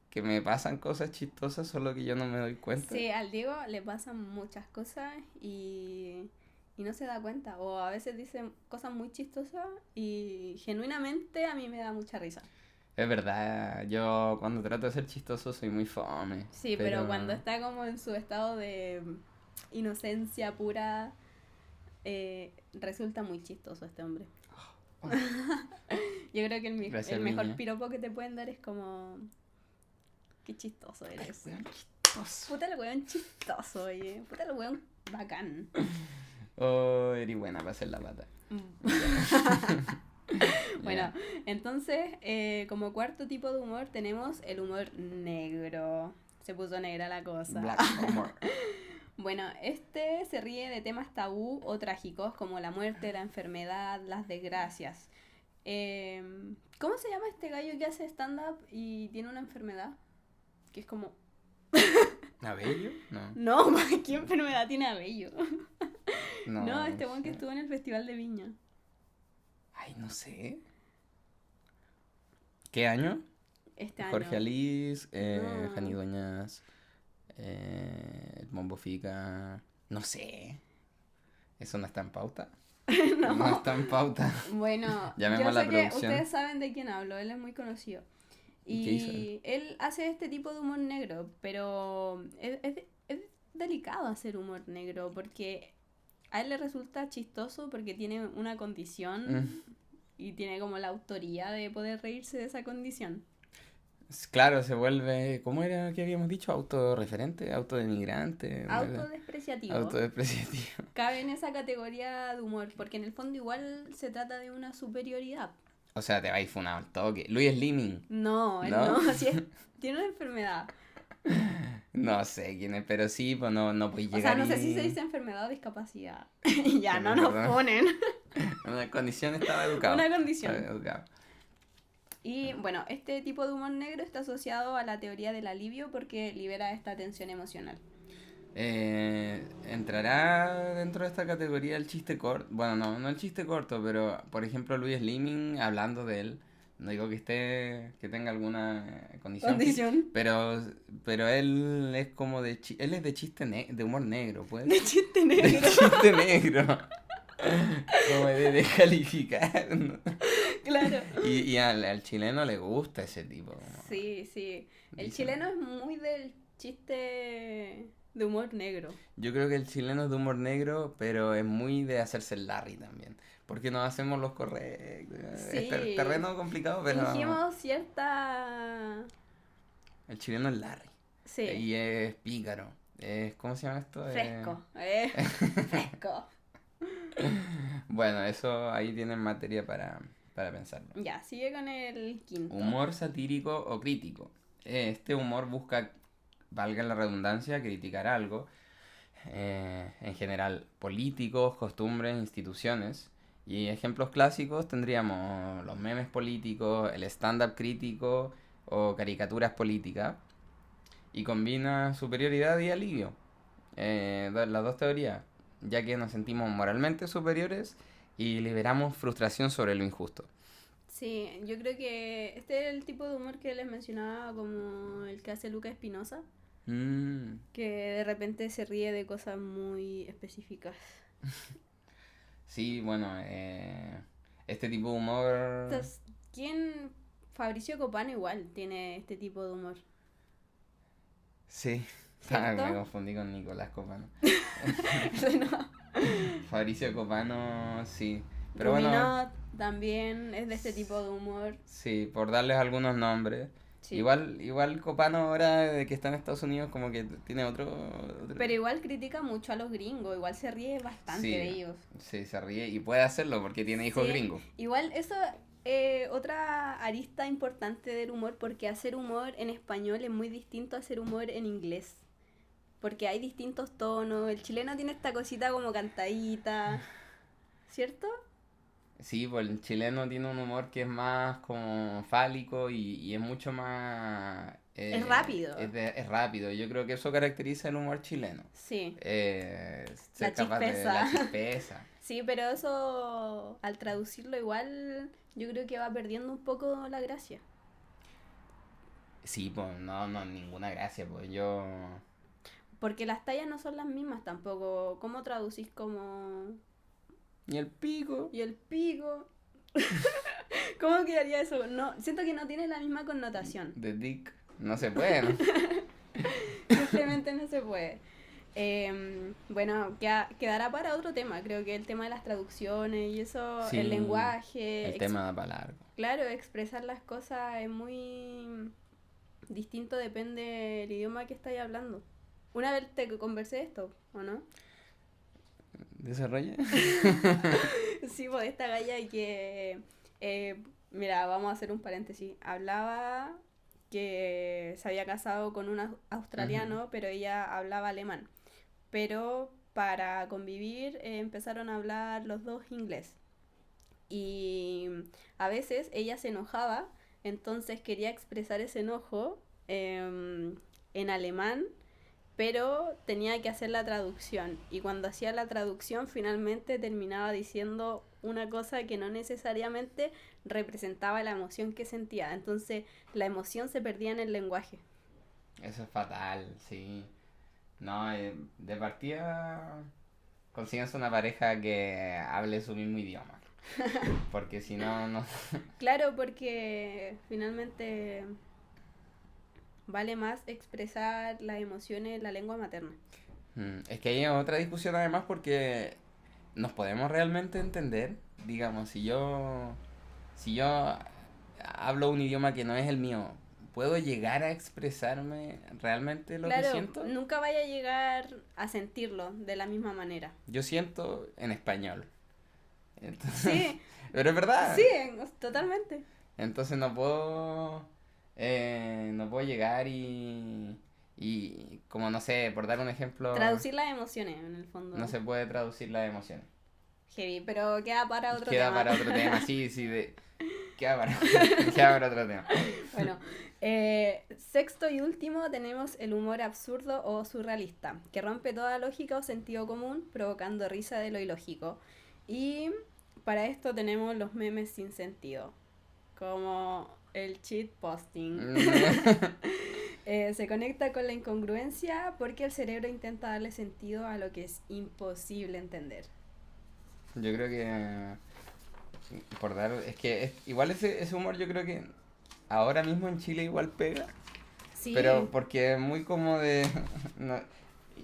que me pasan cosas chistosas, solo que yo no me doy cuenta. Sí, al Diego le pasan muchas cosas y no se da cuenta. O a veces dice cosas muy chistosas y genuinamente a mí me da mucha risa. Es verdad, yo cuando trato de ser chistoso soy muy fome. Sí, pero cuando está como en su estado de inocencia pura, resulta muy chistoso este hombre. Yo creo que Gracias, el mejor niña. piropo que te pueden dar es como... Qué chistoso eres. Weón, chistoso. Puta el weón chistoso, oye. Puta el weón bacán. Oh, eres buena para hacer la pata. Bueno, entonces, como cuarto tipo de humor tenemos el humor negro. Se puso negra la cosa. Black humor. Bueno, este se ríe de temas tabú o trágicos como la muerte, la enfermedad, las desgracias. ¿Cómo se llama este gallo que hace stand-up y tiene una enfermedad? Que es como... ¿Abello? No. No, ¿qué enfermedad tiene Abello? No, No, este buen que sé. estuvo en el Festival de Viña. Ay, no sé. ¿Qué año? Este Jorge año. Alice, Jani No. Doñas, el Mombo Fica. No sé. ¿Eso no está en pauta? No No. está en pauta. Bueno, Llamemos yo a la sé que producción. ustedes saben de quién hablo, él es muy conocido. ¿Y qué hizo él? Y él hace este tipo de humor negro, pero es delicado hacer humor negro porque a él le resulta chistoso porque tiene una condición Mm, y tiene como la autoría de poder reírse de esa condición. Claro, se vuelve. ¿Cómo era que habíamos dicho? Autorreferente, autodenigrante, ¿verdad? Autodespreciativo. Autodepreciativo. Cabe en esa categoría de humor porque en el fondo igual se trata de una superioridad. O sea, te vais funado al toque. Luis Slimming, No, él ¿no? no, así es, tiene una enfermedad. No sé quién es, pero sí, pues no, no puedes O sea, llegar no sé si se y. dice enfermedad o discapacidad. Ya, no nos Perdón. ponen. En una condición estaba educado. Una Estaba condición. educado. Y bueno, este tipo de humor negro está asociado a la teoría del alivio porque libera esta tensión emocional. Entrará dentro de esta categoría el chiste corto. Bueno, no, no el chiste corto, pero por ejemplo Luis Slimming, hablando de él, no digo que esté, que tenga alguna condición Condición pero él es como él es de de humor negro, pues. de chiste De negro. chiste negro. Como de descalificar, ¿no? Claro. Y al chileno le gusta ese tipo, como Sí, sí. El dicen. chileno es muy del chiste de humor negro. Yo creo que el chileno es de humor negro, pero es muy de hacerse el Larry también. Porque no hacemos los correctos. Es Sí. terreno complicado, pero Fingimos cierta... el chileno es Larry. Sí. Y es pícaro. ¿Cómo se llama esto? Fresco. Fresco. Bueno, eso ahí tienen materia para pensarlo. Ya, sigue con el quinto. Humor satírico o crítico. Este humor busca, valga la redundancia, criticar algo. En general, políticos, costumbres, instituciones. Y ejemplos clásicos tendríamos los memes políticos, el stand-up crítico o caricaturas políticas. Y combina superioridad y alivio. Las dos teorías, ya que nos sentimos moralmente superiores y liberamos frustración sobre lo injusto. Sí, yo creo que este es el tipo de humor que les mencionaba como el que hace Luca Espinosa, Mm, que de repente se ríe de cosas muy específicas. sí, bueno, este tipo de humor. Entonces, ¿quién? Fabricio Copano igual tiene este tipo de humor, Sí, me ¿cierto? confundí con Nicolás Copano. Bueno, Fabricio Copano, sí. Pero bueno, Ruminot también es de este tipo de humor. sí, por darles algunos nombres. Sí. Igual Copano ahora de que está en Estados Unidos como que tiene Pero igual critica mucho a los gringos, igual se ríe bastante Sí, de ellos. sí, se ríe y puede hacerlo porque tiene hijos Sí, gringos. igual eso otra arista importante del humor, porque hacer humor en español es muy distinto a hacer humor en inglés. Porque hay distintos tonos, el chileno tiene esta cosita como cantadita, ¿cierto? Sí, pues el chileno tiene un humor que es más como fálico y es mucho más... Es rápido, es rápido. Yo creo que eso caracteriza el humor chileno. sí, Ser la capaz de la chispeza. chispeza. Sí, pero eso al traducirlo igual yo creo que va perdiendo un poco la gracia. Sí, pues no, no, ninguna gracia, pues yo... Porque las tallas no son las mismas tampoco. ¿Cómo traducís como... Y el pico Y el pico? ¿Cómo quedaría eso? No, siento que no tiene la misma connotación. de dick, no se puede, ¿no? Simplemente no se puede. Bueno, quedará para otro tema. Creo que el tema de las traducciones y eso, Sí, el lenguaje. el tema da para largo. Claro, expresar las cosas es muy distinto, depende del idioma que estáis hablando. Una vez te conversé esto, ¿o no? ¿Desarrolla? Sí, pues esta galla que, mira, vamos a hacer un paréntesis. Hablaba que se había casado con un Ujú. australiano, pero ella hablaba alemán. pero para convivir empezaron a hablar los dos inglés. Y a veces ella se enojaba, entonces quería expresar ese enojo en alemán, pero tenía que hacer la traducción. Y cuando hacía la traducción, finalmente terminaba diciendo una cosa que no necesariamente representaba la emoción que sentía. Entonces, la emoción se perdía en el lenguaje. Eso es fatal, sí. No, de partida consíganse una pareja que hable su mismo idioma. Porque si no, no. Claro, porque finalmente vale más expresar las emociones en la lengua materna. Es que hay otra discusión además porque nos podemos realmente entender. Digamos, si yo hablo un idioma que no es el mío, ¿puedo llegar a expresarme realmente lo que Claro, siento? nunca vaya a llegar a sentirlo de la misma manera. Yo siento en español. Entonces, Sí, pero es verdad. sí, totalmente. Entonces no puedo llegar y como no sé, por dar un ejemplo, Traducir las emociones, en el no fondo. se puede traducir las emociones. Heavy, pero queda para otro Queda tema. para otro tema, sí, sí, queda para, queda para otro tema. Bueno, sexto y último tenemos el humor absurdo o surrealista, que rompe toda lógica o sentido común, provocando risa de lo ilógico. Y para esto tenemos los memes sin sentido, como el cheat posting. Se conecta con la incongruencia porque el cerebro intenta darle sentido a lo que es imposible entender. Yo creo que es que igual ese humor yo creo que ahora mismo en Chile igual pega, pero Sí, porque es muy como de no,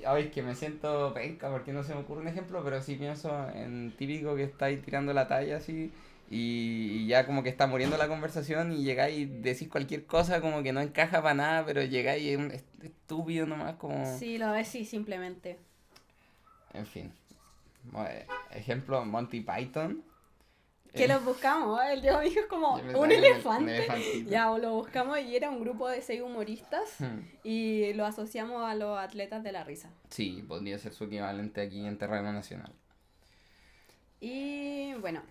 ay, es que me siento penca porque no se me ocurre un ejemplo, pero sí pienso en típico que estáis tirando la talla así y ya como que está muriendo la conversación y llegáis y decís cualquier cosa como que no encaja para nada, pero llegáis y es un estúpido nomás como... sí, lo es, sí, simplemente. En fin. Ejemplo, Monty Python. Que Eh, lo buscamos, ¿eh? El Diego dijo es como yo me un sabía un elefante. elefantito. Ya, o lo buscamos y era un grupo de 6 humoristas y lo asociamos a los atletas de la risa. Sí, podría ser su equivalente aquí en terreno nacional. Y bueno,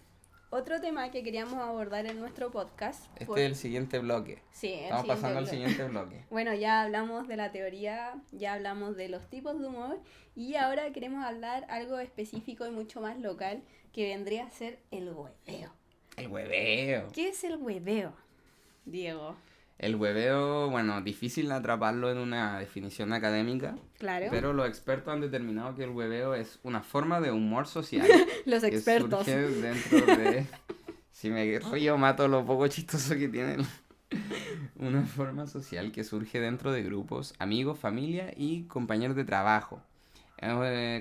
otro tema que queríamos abordar en nuestro podcast. Este es el siguiente bloque. Sí, el Estamos siguiente pasando al bloque. siguiente bloque. Bueno, ya hablamos de la teoría, ya hablamos de los tipos de humor y ahora queremos hablar algo específico y mucho más local que vendría a ser el hueveo. El hueveo. ¿Qué es el hueveo, Diego? El hueveo, bueno, difícil atraparlo en una definición académica, Claro. pero los expertos han determinado que el hueveo es una forma de humor social Los que expertos. surge dentro de... Si me río, mato lo poco chistoso que tiene. Una forma social que surge dentro de grupos, amigos, familia y compañeros de trabajo.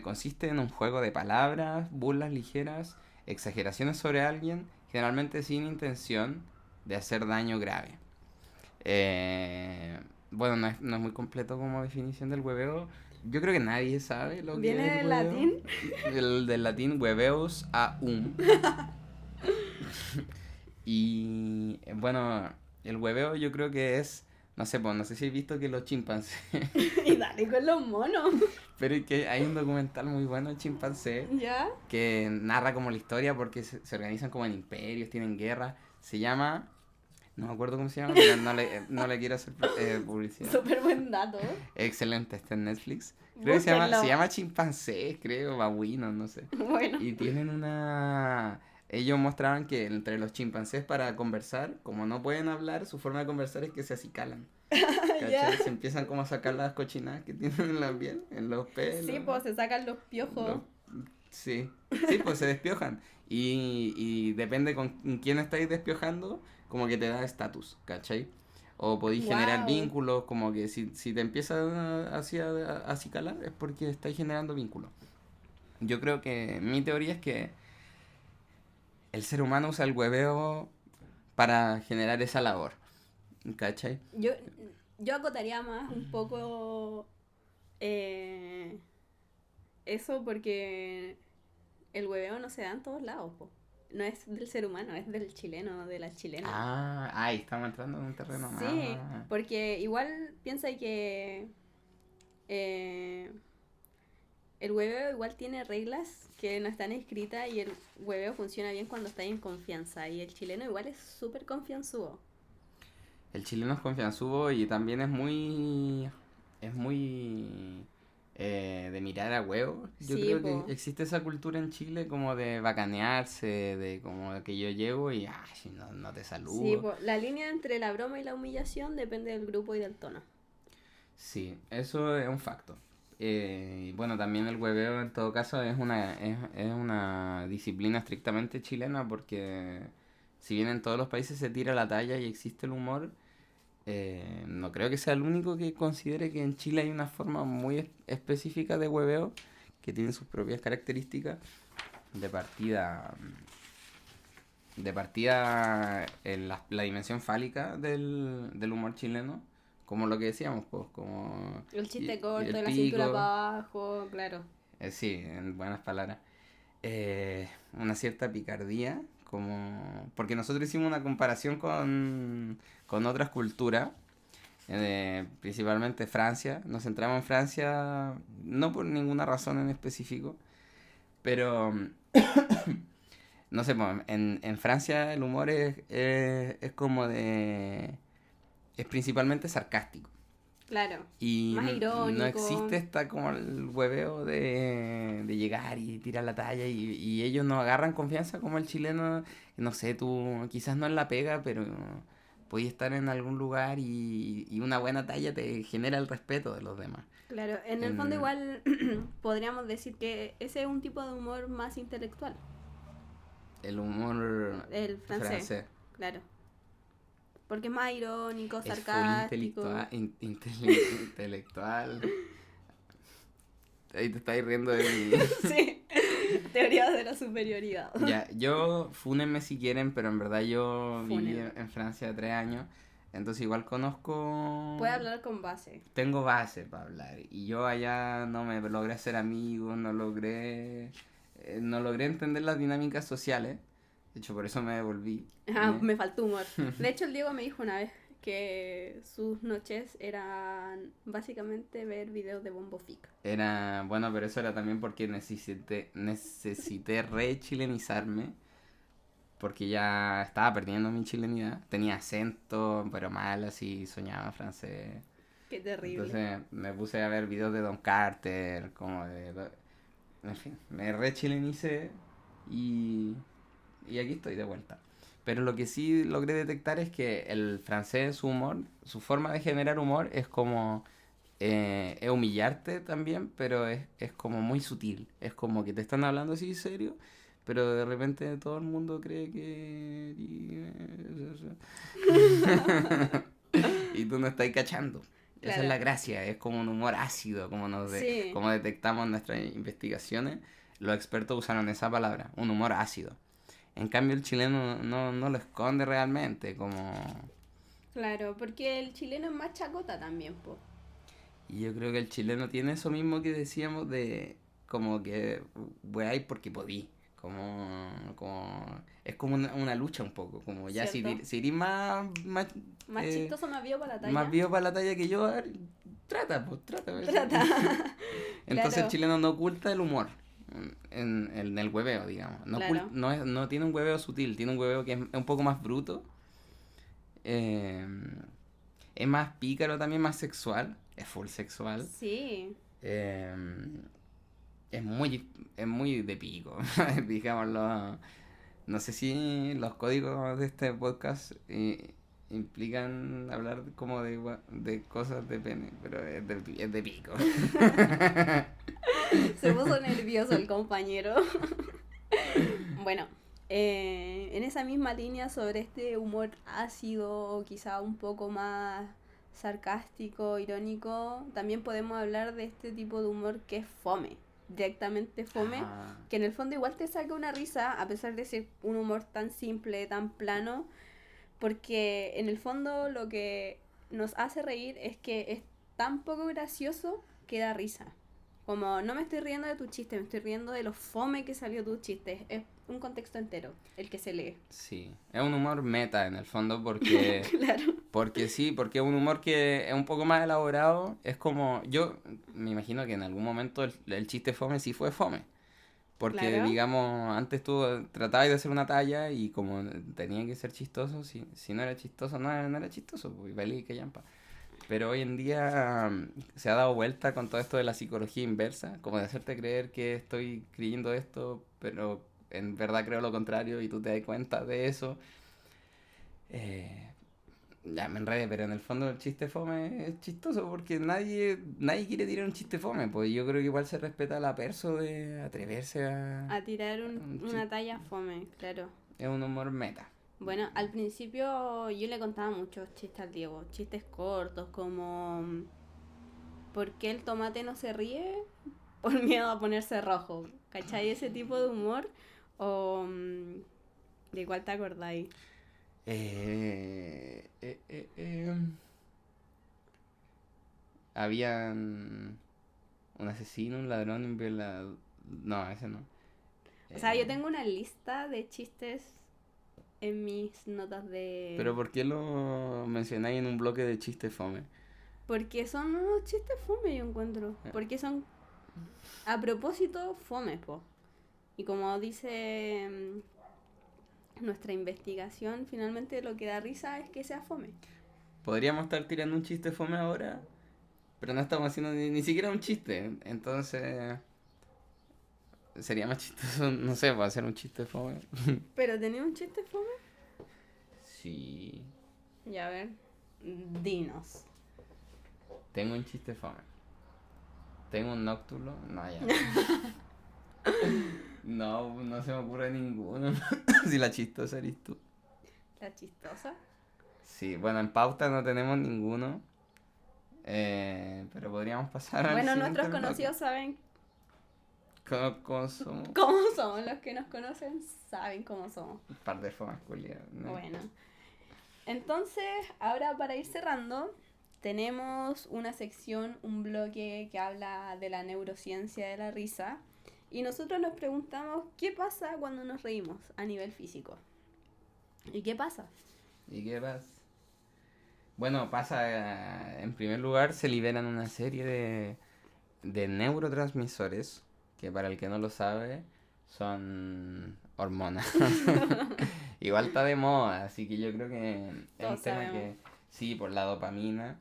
Consiste en un juego de palabras, burlas ligeras, exageraciones sobre alguien, generalmente sin intención de hacer daño grave. Bueno, no es muy completo como definición del hueveo. Yo creo que nadie sabe lo que ¿Viene es el del hueveo. latín? Del latín hueveus Y bueno, el hueveo yo creo que es, no sé, pues no sé si has visto que los chimpancés, Y dale con los monos. pero es que hay un documental muy bueno de chimpancés ¿Ya? que narra como la historia porque se organizan como en imperios, tienen guerra. Se llama, no me acuerdo cómo se llama, pero no le quiero hacer publicidad. Súper buen dato. Excelente, está en Netflix. Creo que se llama Búsquenlo. chimpancés, creo, babuinos, no sé. Bueno. Y tienen una... Ellos mostraban que entre los chimpancés para conversar, como no pueden hablar, su forma de conversar es que se acicalan. ¿Cachai? Ya. Se empiezan como a sacar las cochinadas que tienen en la piel, en los pelos. Sí, pues se sacan los piojos. los- Sí, sí, pues se despiojan. Y depende con quién estáis despiojando, como que te da estatus, ¿cachai? O podéis generar Wow. vínculos, como que si te empiezas así a acicalar es porque estáis generando vínculos. Yo creo que mi teoría es que el ser humano usa el hueveo para generar esa labor, ¿cachai? Yo acotaría más un poco eh, eso porque el hueveo no se da en todos lados, po. No es del ser humano, es del chileno, de la chilena. Ahí estamos entrando en un terreno Sí, más... porque igual piensa que eh, el hueveo igual tiene reglas que no están escritas y el hueveo funciona bien cuando está en confianza. Y el chileno igual es súper confianzudo. El chileno es confianzudo y también es muy de mirar a huevo. Yo Sí, creo que po. existe esa cultura en Chile como de bacanearse, de como que yo llego y ay, no, no te Sí, saludo. po. La línea entre la broma y la humillación depende del grupo y del tono. Sí, eso es un facto. Y bueno, también el hueveo en todo caso es una disciplina estrictamente chilena porque si bien en todos los países se tira la talla y existe el humor, no creo que sea el único que considere que en Chile hay una forma muy específica de hueveo que tiene sus propias características. De partida, de partida en la dimensión fálica del humor chileno, como lo que decíamos, pues, como El chiste y el corto, la cintura pico, para abajo, claro. sí, en buenas palabras. Una cierta picardía, como porque nosotros hicimos una comparación con otras culturas, principalmente Francia. Nos centramos en Francia, no por ninguna razón en específico, pero no sé, pues, en Francia el humor es como de... es principalmente sarcástico. Claro. Y Más no irónico. existe esta como el hueveo de llegar y tirar la talla y ellos no agarran confianza como el chileno, no sé, tú quizás no en la pega, pero puedes estar en algún lugar y una buena talla te genera el respeto de los demás. Claro, en el fondo En igual podríamos decir que ese es un tipo de humor más intelectual, el humor el francés, francés claro. Porque es más irónico, es full sarcástico. intelectual. Ahí te estáis riendo de mí. Sí, teoría de la superioridad. Ya, yo, fúnenme si quieren, pero en verdad yo viví Fúnenme. en Francia 3 años, entonces igual conozco, Puede hablar con base. tengo base para hablar, y yo allá no me logré hacer amigos, no logré entender las dinámicas sociales, de hecho por eso me devolví. Ah, me faltó humor. De hecho, el Diego me dijo una vez que sus noches eran básicamente ver videos de Bombo Fica. Era, bueno, pero eso era también porque necesité re-chilenizarme, porque ya estaba perdiendo mi chilenidad, tenía acento, pero mal, así, soñaba francés. Qué terrible. Entonces me puse a ver videos de Don Carter, como de... En fin, me rechilenicé y, y aquí estoy de vuelta. Pero lo que sí logré detectar es que el francés, su humor, su forma de generar humor es como... es humillarte también, pero es como muy sutil. Es como que te están hablando así serio, pero de repente todo el mundo cree que... y tú no estás cachando. Esa es Claro. la gracia, es como un humor ácido, Sí. como detectamos en nuestras investigaciones. Los expertos usaron esa palabra, un humor ácido. En cambio el chileno no lo esconde realmente, como... Claro, porque el chileno es más chacota también, po. Y yo creo que el chileno tiene eso mismo que decíamos de como que weáis porque podí. Es como una lucha un poco, como ya ¿Cierto? si eres Más chistoso, más vivo para la más talla. vivo para la talla que yo, a ver, trata. A ver Trata. Entonces el Claro, chileno no oculta el humor en el hueveo, digamos. claro. No tiene un hueveo sutil, tiene un hueveo que es un poco más bruto. eh, es más pícaro también, más sexual. Es full sexual. Sí. eh, es muy de pico, digámoslo. No sé si los códigos de este podcast implican hablar como de cosas de pene, pero es de pico. Se puso nervioso el compañero. Bueno, en esa misma línea sobre este humor ácido o quizá un poco más sarcástico, irónico, también podemos hablar de este tipo de humor que es fome, directamente fome, Ah, que en el fondo igual te saca una risa a pesar de ser un humor tan simple, tan plano, porque en el fondo lo que nos hace reír es que es tan poco gracioso que da risa. Como no me estoy riendo de tu chiste, me estoy riendo de lo fome que salió tu chiste. Es un contexto entero el que se lee. sí, es un humor meta en el fondo porque Claro. Porque sí, porque es un humor que es un poco más elaborado. Es como, yo me imagino que en algún momento el chiste fome sí fue fome. Porque, Claro. digamos, antes tú tratabas de hacer una talla y como tenía que ser chistoso, si no era chistoso, no era chistoso, pues, y valía que llampa. Pero hoy en día se ha dado vuelta con todo esto de la psicología inversa, como de hacerte creer que estoy creyendo esto, pero en verdad creo lo contrario y tú te das cuenta de eso. Eh, ya me enredé, pero en el fondo el chiste fome es chistoso porque nadie quiere tirar un chiste fome, pues yo creo que igual se respeta la perso de atreverse a A tirar un una chiste. talla fome, claro. Es un humor meta. Bueno, al principio yo le contaba muchos chistes al Diego, chistes cortos como ¿por qué el tomate no se ríe? Por miedo a ponerse rojo. ¿Cachai? Ese tipo de humor. O ¿de cuál te acordáis? Eh, eh, eh, eh, Habían un asesino, un ladrón, un violador. No, ese no. O sea, yo Eh, tengo una lista de chistes en mis notas de... pero ¿por qué lo mencionáis en un bloque de chistes fome? Porque son unos chistes fome, yo encuentro. Porque son, a propósito, fome, po. Y como dice nuestra investigación, finalmente lo que da risa es que sea fome. Podríamos estar tirando un chiste fome ahora, pero no estamos haciendo ni siquiera un chiste. Entonces, sería más chistoso, no sé, para hacer un chiste fome. ¿Pero tenía un chiste fome? Sí, Ya, a ver. Dinos. tengo un chiste fome. Tengo un nóctulo. No, ya. No, no se me ocurre ninguno. Si la chistosa eres tú. La chistosa. Sí, bueno, en pauta no tenemos ninguno. Pero podríamos pasar al Bueno, siguiente nuestros bloque. conocidos saben ¿Cómo somos? cómo somos. Los que nos conocen saben cómo somos. Un par de fomas culiadas, ¿no? Bueno. Entonces, ahora para ir cerrando, tenemos una sección, un bloque que habla de la neurociencia de la risa. Y nosotros nos preguntamos qué pasa cuando nos reímos a nivel físico. ¿Y qué pasa? ¿Y qué pasa? Bueno, pasa, en primer lugar, se liberan una serie de neurotransmisores, que para el que no lo sabe, son hormonas. Igual está de moda, así que yo creo que es un Todos tema sabemos. que, sí, por la dopamina,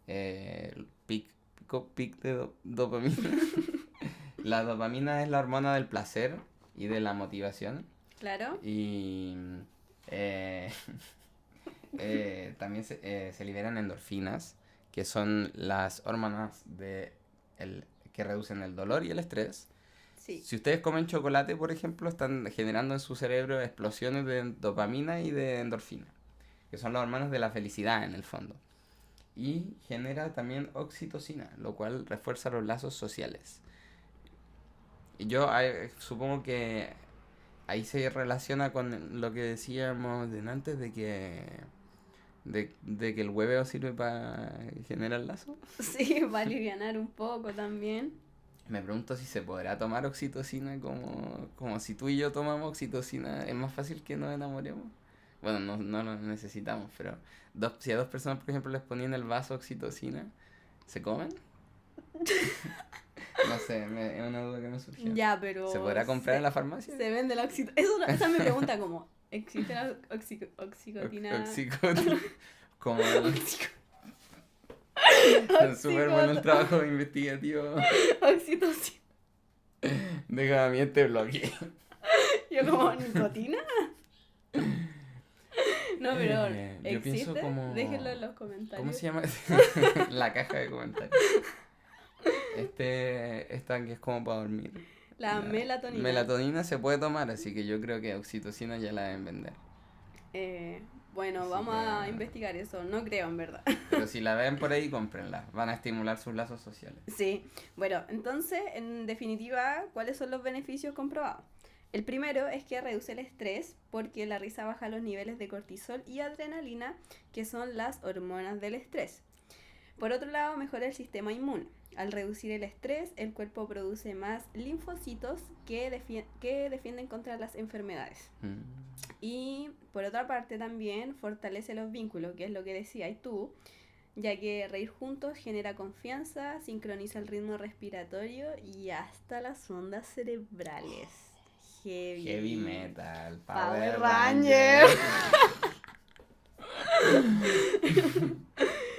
el pic de dopamina. La dopamina es la hormona del placer y de la motivación. Claro. Y eh, también se liberan endorfinas, que son las hormonas que reducen el dolor y el estrés. Sí. Si ustedes comen chocolate, por ejemplo, están generando en su cerebro explosiones de dopamina y de endorfina, que son las hormonas de la felicidad en el fondo. Y genera también oxitocina, lo cual refuerza los lazos sociales. Y yo supongo que ahí se relaciona con lo que decíamos antes de que el hueveo sirve para generar lazos. Sí, va a alivianar un poco también. Me pregunto si se podrá tomar oxitocina como si tú y yo tomamos oxitocina, es más fácil que nos enamoremos. Bueno, no lo necesitamos, pero si a dos personas, por ejemplo, les ponían el vaso oxitocina, ¿se comen? No sé, es una duda que me surgió. Ya, pero... ¿Se podrá comprar en la farmacia? Se vende la oxitocina. Esa es mi pregunta, como... ¿Existe la oxicotina? Oxicotina. Como el... Súper bueno el Oxicot- trabajo investigativo. Oxitocina. Déjame a mí este bloque. Yo como, ¿nicotina? No, pero Yo pienso ¿existe? como... Déjenlo en los comentarios. ¿Cómo se llama? La caja de comentarios. Esta que es como para dormir. La melatonina. Melatonina se puede tomar, así que yo creo que oxitocina ya la deben vender. Bueno, Así vamos a que- investigar eso. No creo, en verdad. Pero si la ven por ahí, cómprenla. Van a estimular sus lazos sociales. Sí. Bueno, entonces, en definitiva, ¿cuáles son los beneficios comprobados? El primero es que reduce el estrés porque la risa baja los niveles de cortisol y adrenalina, que son las hormonas del estrés. Por otro lado, mejora el sistema inmune. Al reducir el estrés, el cuerpo produce más linfocitos que defienden contra las enfermedades. Y por otra parte también fortalece los vínculos, que es lo que decías tú, ya que reír juntos genera confianza, sincroniza el ritmo respiratorio y hasta las ondas cerebrales. Heavy metal, Power Power Ranger. Ranger.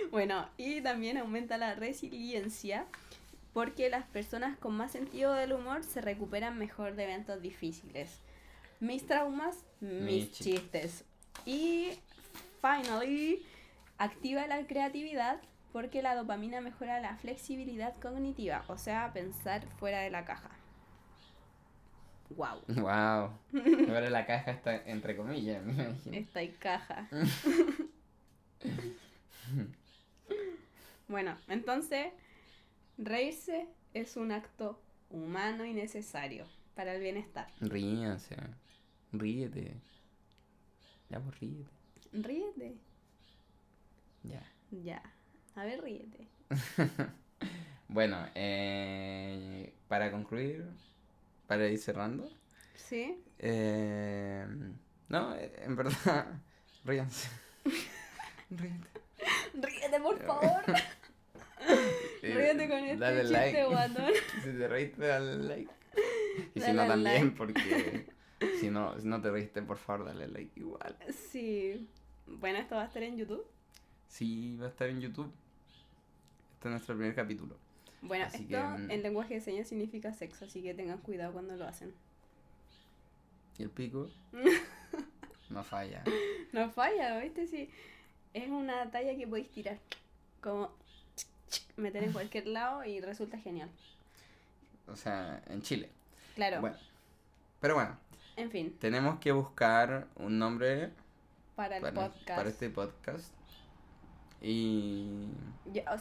Bueno, y también aumenta la resiliencia porque las personas con más sentido del humor se recuperan mejor de eventos difíciles. Mis traumas, mis chistes. Y finally, activa la creatividad porque la dopamina mejora la flexibilidad cognitiva, o sea, pensar fuera de la caja. Wow. Wow. Ahora la caja está entre comillas, me imagino. Está en caja. Bueno, entonces, reírse es un acto humano y necesario para el bienestar. Ríanse. Ríete. Ya, pues ríete. Ríete. Ya. Ya. A ver, ríete. Bueno, para concluir, para ir cerrando. ¿Sí? No, en verdad, ríanse. Ríete. Ríete, por favor. Ríete con este Dale chiste, like. guatón. Si te reíste, dale like. Y si Dale no, también, like. porque si no te reíste, por favor, dale like igual. Sí. Bueno, esto va a estar en YouTube. Sí, va a estar en YouTube. Este es nuestro primer capítulo. Bueno, Así esto que, en lenguaje de señas significa sexo, así que tengan cuidado cuando lo hacen. ¿y el pico? No falla. No falla, ¿viste? Sí. Es una talla que podéis tirar. Como meter en cualquier lado y resulta genial. O sea, en Chile. Claro. Bueno, pero bueno, En fin, tenemos que buscar un nombre para el podcast. para este podcast. Y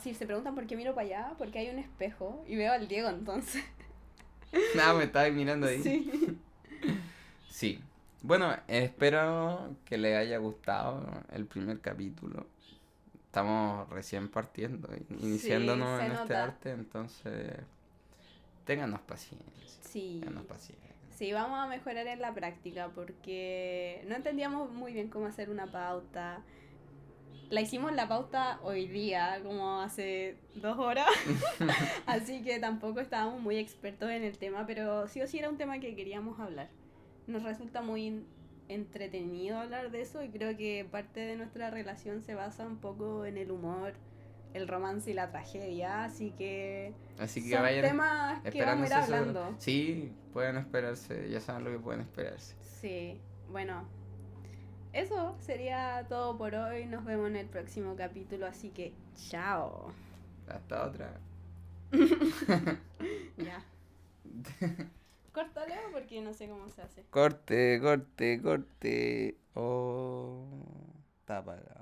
Si se preguntan por qué miro para allá, porque hay un espejo y veo al Diego entonces. nada, me estabas mirando ahí. Sí. Sí. Bueno, espero que les haya gustado el primer capítulo. Estamos recién partiendo, iniciándonos se en este nota. arte, entonces téngannos paciencia. Sí. Téngannos paciencia. Sí, vamos a mejorar en la práctica porque no entendíamos muy bien cómo hacer una pauta. La hicimos la pauta hoy día, como hace 2 horas, así que tampoco estábamos muy expertos en el tema, pero sí o sí era un tema que queríamos hablar. Nos resulta muy entretenido hablar de eso y creo que parte de nuestra relación se basa un poco en el humor, el romance y la tragedia, así que son vayan temas que vamos a ir esperándose hablando. Sí, pueden esperarse, ya saben lo que pueden esperarse. Sí, bueno, eso sería todo por hoy. Nos vemos en el próximo capítulo, así que chao. Hasta otra. Ya. Córtalo porque no sé cómo se hace. Corte. Oh, está apagado.